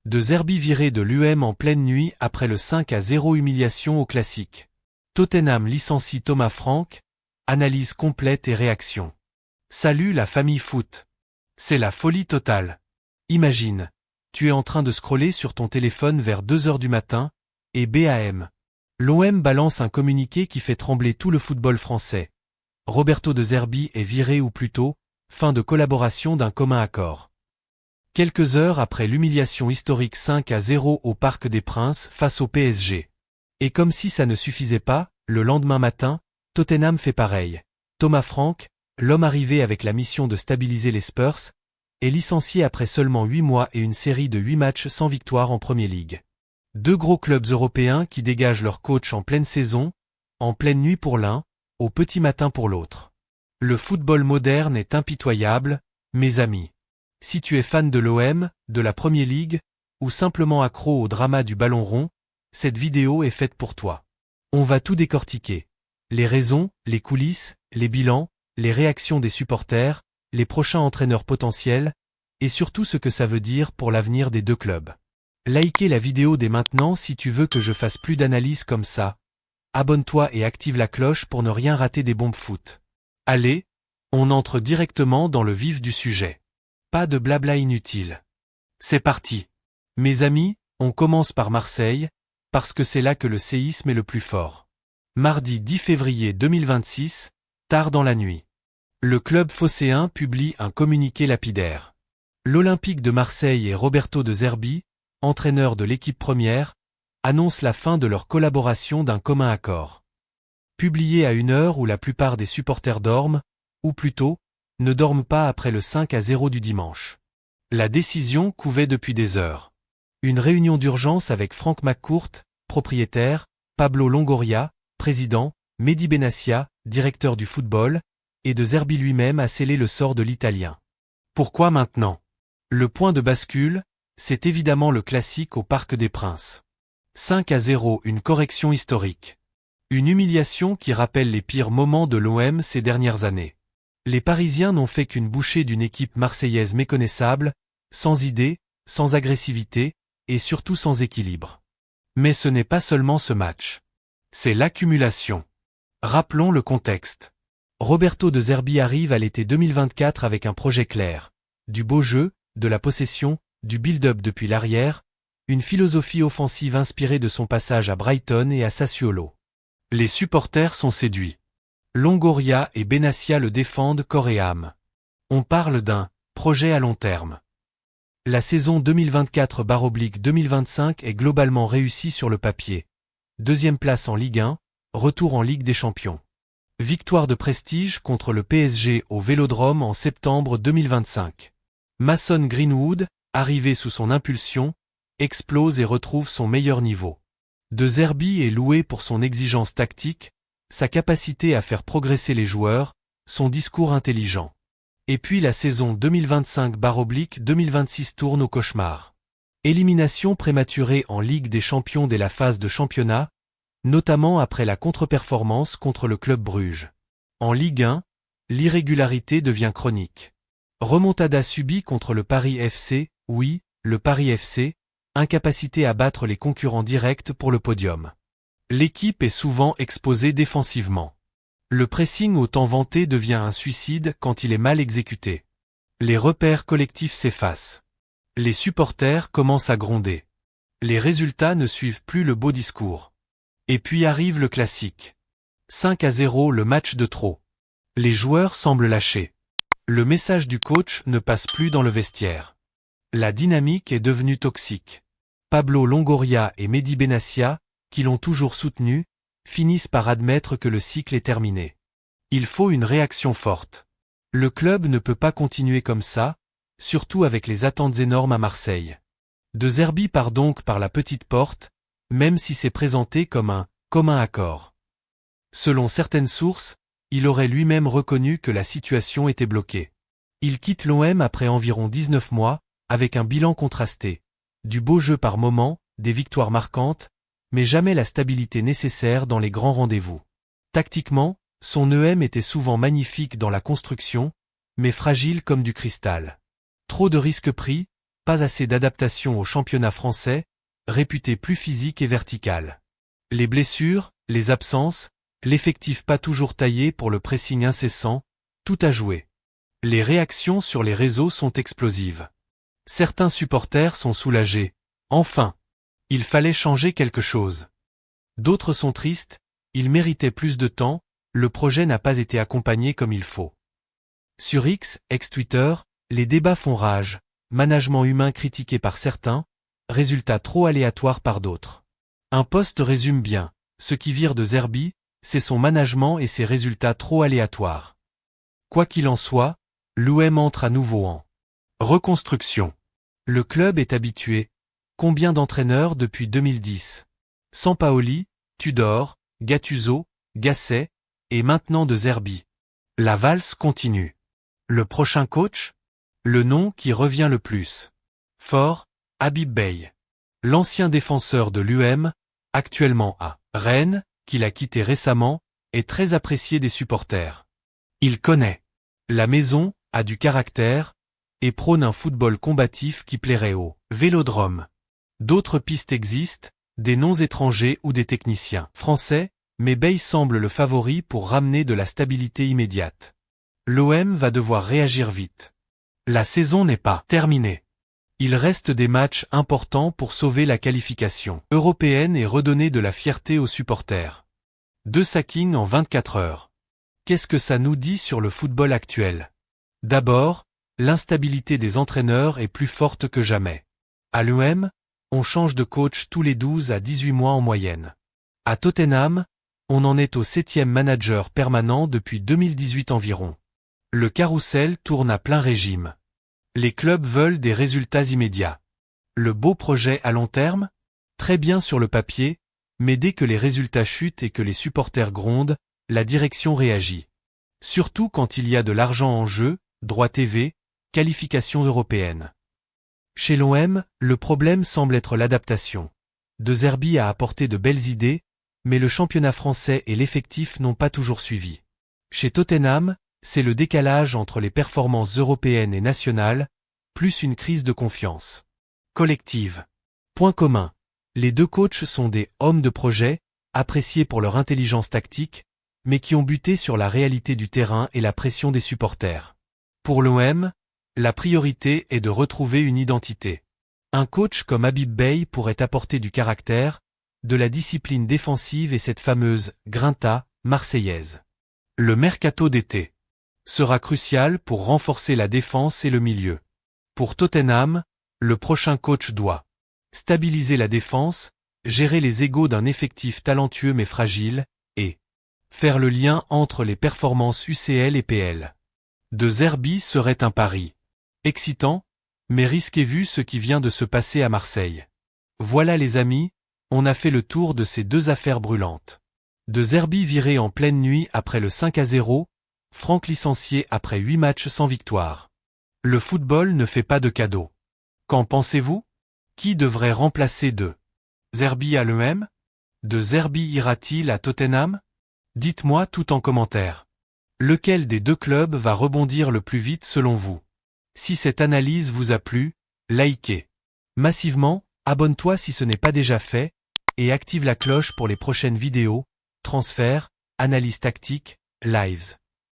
De Zerbi viré de l'UM en pleine nuit après le 5-0 humiliation au classique. Tottenham licencie Thomas Frank, analyse complète et réaction. Salut la famille foot. C'est la folie totale. Imagine, tu es en train de scroller sur ton téléphone vers 2 heures du matin, et bam. L'OM balance un communiqué qui fait trembler tout le football français. Roberto De Zerbi est viré ou plutôt, fin de collaboration d'un commun accord. Quelques heures après l'humiliation historique 5-0 au Parc des Princes face au PSG. Et comme si ça ne suffisait pas, le lendemain matin, Tottenham fait pareil. Thomas Frank, l'homme arrivé avec la mission de stabiliser les Spurs, est licencié après seulement 8 mois et une série de 8 matchs sans victoire en Premier League. Deux gros clubs européens qui dégagent leur coach en pleine saison, en pleine nuit pour l'un, au petit matin pour l'autre. Le football moderne est impitoyable, mes amis. Si tu es fan de l'OM, de la Premier League, ou simplement accro au drama du ballon rond, cette vidéo est faite pour toi. On va tout décortiquer. Les raisons, les coulisses, les bilans, les réactions des supporters, les prochains entraîneurs potentiels, et surtout ce que ça veut dire pour l'avenir des deux clubs. Likez la vidéo dès maintenant si tu veux que je fasse plus d'analyses comme ça. Abonne-toi et active la cloche pour ne rien rater des bombes foot. Allez, on entre directement dans le vif du sujet. Pas de blabla inutile. C'est parti. Mes amis, on commence par Marseille, parce que c'est là que le séisme est le plus fort. Mardi 10 février 2026, tard dans la nuit. Le club phocéen publie un communiqué lapidaire. L'Olympique de Marseille et Roberto De Zerbi, entraîneur de l'équipe première, annoncent la fin de leur collaboration d'un commun accord. Publié à une heure où la plupart des supporters dorment, ou plutôt, ne dorment pas après le 5-0 du dimanche. La décision couvait depuis des heures. Une réunion d'urgence avec Frank McCourt, propriétaire, Pablo Longoria, président, Mehdi Benassia, directeur du football, et De Zerbi lui-même a scellé le sort de l'Italien. Pourquoi maintenant? Le point de bascule, c'est évidemment le classique au Parc des Princes. 5-0, une correction historique. Une humiliation qui rappelle les pires moments de l'OM ces dernières années. Les Parisiens n'ont fait qu'une bouchée d'une équipe marseillaise méconnaissable, sans idée, sans agressivité, et surtout sans équilibre. Mais ce n'est pas seulement ce match. C'est l'accumulation. Rappelons le contexte. Roberto De Zerbi arrive à l'été 2024 avec un projet clair. Du beau jeu, de la possession, du build-up depuis l'arrière, une philosophie offensive inspirée de son passage à Brighton et à Sassuolo. Les supporters sont séduits. Longoria et Benassia le défendent corps et âme. On parle d'un projet à long terme. La saison 2024/2025 est globalement réussie sur le papier. Deuxième place en Ligue 1, retour en Ligue des Champions. Victoire de prestige contre le PSG au Vélodrome en septembre 2025. Mason Greenwood, arrivé sous son impulsion, explose et retrouve son meilleur niveau. De Zerbi est loué pour son exigence tactique, sa capacité à faire progresser les joueurs, son discours intelligent. Et puis la saison 2025/2026 tourne au cauchemar. Élimination prématurée en Ligue des Champions dès la phase de championnat, notamment après la contre-performance contre le club Bruges. En Ligue 1, l'irrégularité devient chronique. Remontada subie contre le Paris FC, oui, le Paris FC, incapacité à battre les concurrents directs pour le podium. L'équipe est souvent exposée défensivement. Le pressing autant vanté devient un suicide quand il est mal exécuté. Les repères collectifs s'effacent. Les supporters commencent à gronder. Les résultats ne suivent plus le beau discours. Et puis arrive le classique. 5-0, le match de trop. Les joueurs semblent lâcher. Le message du coach ne passe plus dans le vestiaire. La dynamique est devenue toxique. Pablo Longoria et Mehdi Benassia, qui l'ont toujours soutenu, finissent par admettre que le cycle est terminé. Il faut une réaction forte. Le club ne peut pas continuer comme ça, surtout avec les attentes énormes à Marseille. De Zerbi part donc par la petite porte, même si c'est présenté comme un commun accord. Selon certaines sources, il aurait lui-même reconnu que la situation était bloquée. Il quitte l'OM après environ 19 mois, avec un bilan contrasté. Du beau jeu par moments, des victoires marquantes, mais jamais la stabilité nécessaire dans les grands rendez-vous. Tactiquement, son EM était souvent magnifique dans la construction, mais fragile comme du cristal. Trop de risques pris, pas assez d'adaptation au championnat français, réputé plus physique et vertical. Les blessures, les absences, l'effectif pas toujours taillé pour le pressing incessant, tout a joué. Les réactions sur les réseaux sont explosives. Certains supporters sont soulagés. Enfin, il fallait changer quelque chose. D'autres sont tristes, ils méritaient plus de temps, le projet n'a pas été accompagné comme il faut. Sur X, ex-Twitter, les débats font rage, management humain critiqué par certains, résultats trop aléatoires par d'autres. Un post résume bien, ce qui vire de Zerbi, c'est son management et ses résultats trop aléatoires. Quoi qu'il en soit, l'OM entre à nouveau en reconstruction. Le club est habitué. Combien d'entraîneurs depuis 2010? Sampaoli, Tudor, Gattuso, Gasset, et maintenant de Zerbi. La valse continue. Le prochain coach? Le nom qui revient le plus fort, Habib Beye. L'ancien défenseur de l'UM, actuellement à Rennes, qu'il a quitté récemment, est très apprécié des supporters. Il connaît la maison, a du caractère, et prône un football combatif qui plairait au Vélodrome. D'autres pistes existent, des noms étrangers ou des techniciens français, mais Beye semble le favori pour ramener de la stabilité immédiate. L'OM va devoir réagir vite. La saison n'est pas terminée. Il reste des matchs importants pour sauver la qualification européenne et redonner de la fierté aux supporters. 2 sackings en 24 heures. Qu'est-ce que ça nous dit sur le football actuel? D'abord, l'instabilité des entraîneurs est plus forte que jamais. À l'OM, on change de coach tous les 12 à 18 mois en moyenne. À Tottenham, on en est au 7e manager permanent depuis 2018 environ. Le carrousel tourne à plein régime. Les clubs veulent des résultats immédiats. Le beau projet à long terme? Très bien sur le papier, mais dès que les résultats chutent et que les supporters grondent, la direction réagit. Surtout quand il y a de l'argent en jeu, droits TV, qualifications européennes. Chez l'OM, le problème semble être l'adaptation. De Zerbi a apporté de belles idées, mais le championnat français et l'effectif n'ont pas toujours suivi. Chez Tottenham, c'est le décalage entre les performances européennes et nationales, plus une crise de confiance collective. Point commun. Les deux coachs sont des hommes de projet, appréciés pour leur intelligence tactique, mais qui ont buté sur la réalité du terrain et la pression des supporters. Pour l'OM, la priorité est de retrouver une identité. Un coach comme Habib Beye pourrait apporter du caractère, de la discipline défensive et cette fameuse grinta marseillaise. Le mercato d'été sera crucial pour renforcer la défense et le milieu. Pour Tottenham, le prochain coach doit stabiliser la défense, gérer les égos d'un effectif talentueux mais fragile, et faire le lien entre les performances UCL et PL. De Zerbi serait un pari excitant, mais risqué vu ce qui vient de se passer à Marseille. Voilà les amis, on a fait le tour de ces deux affaires brûlantes. De Zerbi viré en pleine nuit après le 5-0, Franck licencié après 8 matchs sans victoire. Le football ne fait pas de cadeaux. Qu'en pensez-vous? Qui devrait remplacer De Zerbi à l'OM? De Zerbi ira-t-il à Tottenham? Dites-moi tout en commentaire. Lequel des deux clubs va rebondir le plus vite selon vous? Si cette analyse vous a plu, likez massivement, abonne-toi si ce n'est pas déjà fait, et active la cloche pour les prochaines vidéos, transferts, analyses tactiques, lives.